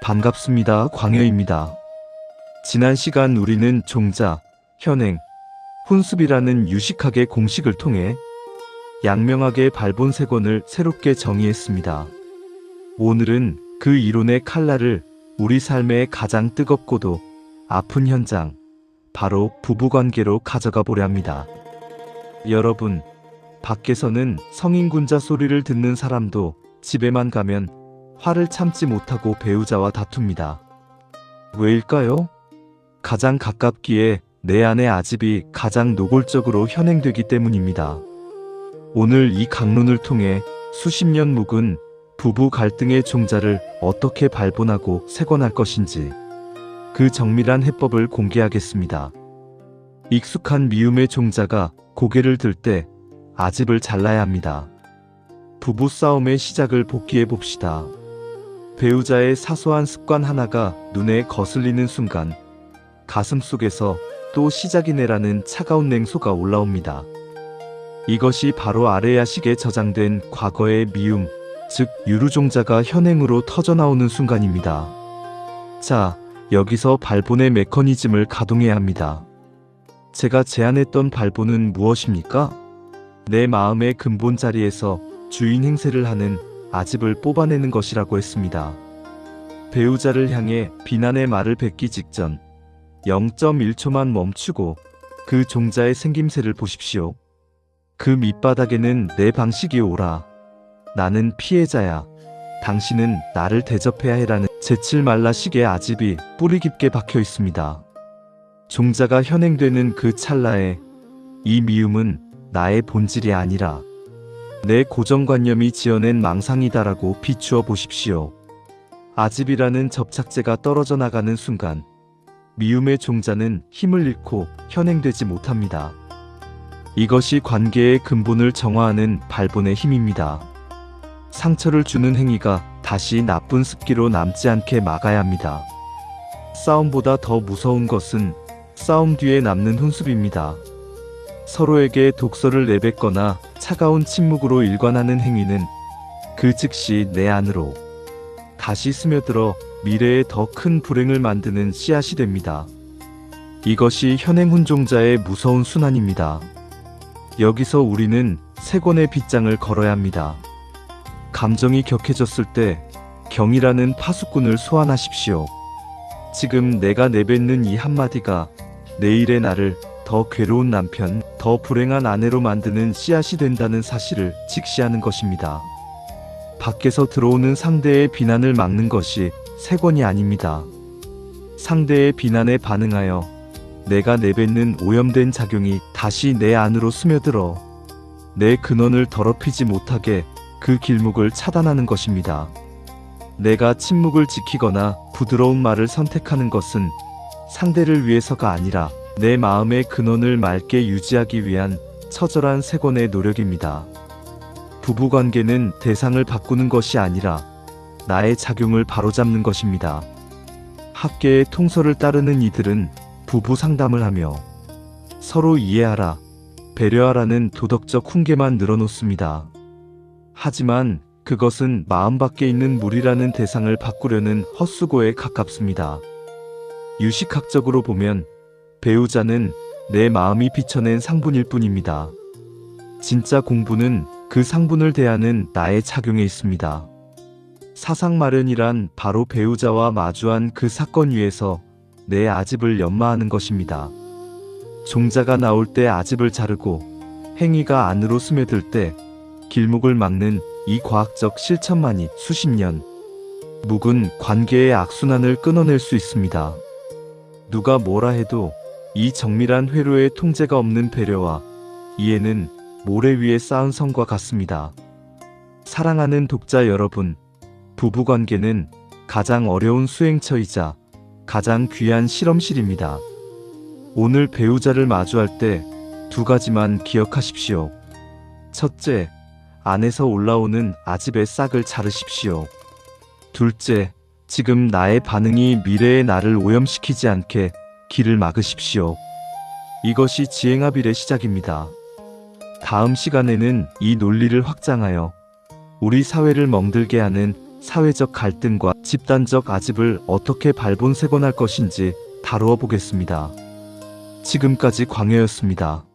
반갑습니다. 광여입니다. 지난 시간 우리는 종자, 현행, 혼습이라는 유식학의 공식을 통해 양명학의 발본 세 권을 새롭게 정의했습니다. 오늘은 그 이론의 칼날을 우리 삶의 가장 뜨겁고도 아픈 현장, 바로 부부관계로 가져가 보려 합니다. 여러분, 밖에서는 성인군자 소리를 듣는 사람도 집에만 가면 화를 참지 못하고 배우자와 다툽니다. 왜일까요? 가장 가깝기에 내 안의 아집이 가장 노골적으로 현행되기 때문입니다. 오늘 이 강론을 통해 수십 년 묵은 부부 갈등의 종자를 어떻게 발본하고 세권할 것인지 그 정밀한 해법을 공개하겠습니다. 익숙한 미움의 종자가 고개를 들 때 아집을 잘라야 합니다. 부부싸움의 시작을 복기해 봅시다. 배우자의 사소한 습관 하나가 눈에 거슬리는 순간 가슴 속에서 또 시작이네라는 차가운 냉소가 올라옵니다. 이것이 바로 아레야식에 저장된 과거의 미움, 즉 유루종자가 현행으로 터져나오는 순간입니다. 자, 여기서 발본의 메커니즘을 가동해야 합니다. 제가 제안했던 발본은 무엇입니까? 내 마음의 근본 자리에서 주인 행세를 하는 아집을 뽑아내는 것이라고 했습니다. 배우자를 향해 비난의 말을 뱉기 직전 0.1초만 멈추고 그 종자의 생김새를 보십시오. 그 밑바닥에는 내 방식이 옳아. 나는 피해자야. 당신은 나를 대접해야 해라는 제칠 말라식의 아집이 뿌리 깊게 박혀 있습니다. 종자가 현행되는 그 찰나에 이 미움은 나의 본질이 아니라 내 고정관념이 지어낸 망상이다라고 비추어 보십시오. 아집이라는 접착제가 떨어져 나가는 순간 미움의 종자는 힘을 잃고 현행되지 못합니다. 이것이 관계의 근본을 정화하는 발본의 힘입니다. 상처를 주는 행위가 다시 나쁜 습기로 남지 않게 막아야 합니다. 싸움보다 더 무서운 것은 싸움 뒤에 남는 혼습입니다. 서로에게 독서를 내뱉거나 차가운 침묵으로 일관하는 행위는 그 즉시 내 안으로 다시 스며들어 미래에 더 큰 불행을 만드는 씨앗이 됩니다. 이것이 현행 혼종자의 무서운 순환입니다. 여기서 우리는 세 권의 빗장을 걸어야 합니다. 감정이 격해졌을 때 경이라는 파수꾼을 소환하십시오. 지금 내가 내뱉는 이 한마디가 내일의 나를 더 괴로운 남편, 더 불행한 아내로 만드는 씨앗이 된다는 사실을 직시하는 것입니다. 밖에서 들어오는 상대의 비난을 막는 것이 세 권이 아닙니다. 상대의 비난에 반응하여 내가 내뱉는 오염된 작용이 다시 내 안으로 스며들어 내 근원을 더럽히지 못하게 그 길목을 차단하는 것입니다. 내가 침묵을 지키거나 부드러운 말을 선택하는 것은 상대를 위해서가 아니라 내 마음의 근원을 맑게 유지하기 위한 처절한 세 권의 노력입니다. 부부관계는 대상을 바꾸는 것이 아니라 나의 작용을 바로잡는 것입니다. 학계의 통설을 따르는 이들은 부부 상담을 하며 서로 이해하라, 배려하라는 도덕적 훈계만 늘어놓습니다. 하지만 그것은 마음 밖에 있는 물이라는 대상을 바꾸려는 헛수고에 가깝습니다. 유식학적으로 보면 배우자는 내 마음이 비춰낸 상분일 뿐입니다. 진짜 공부는 그 상분을 대하는 나의 작용에 있습니다. 사상 마련이란 바로 배우자와 마주한 그 사건 위에서 내 아집을 연마하는 것입니다. 종자가 나올 때 아집을 자르고 행위가 안으로 스며들 때 길목을 막는 이 과학적 실천만이 수십 년 묵은 관계의 악순환을 끊어낼 수 있습니다. 누가 뭐라 해도 이 정밀한 회로의 통제가 없는 배려와 이해는 모래 위에 쌓은 성과 같습니다. 사랑하는 독자 여러분, 부부관계는 가장 어려운 수행처이자 가장 귀한 실험실입니다. 오늘 배우자를 마주할 때 두 가지만 기억하십시오. 첫째, 안에서 올라오는 아집의 싹을 자르십시오. 둘째, 지금 나의 반응이 미래의 나를 오염시키지 않게 길을 막으십시오. 이것이 지행합일의 시작입니다. 다음 시간에는 이 논리를 확장하여 우리 사회를 멍들게 하는 사회적 갈등과 집단적 아집을 어떻게 발본색원할 것인지 다루어 보겠습니다. 지금까지 광해였습니다.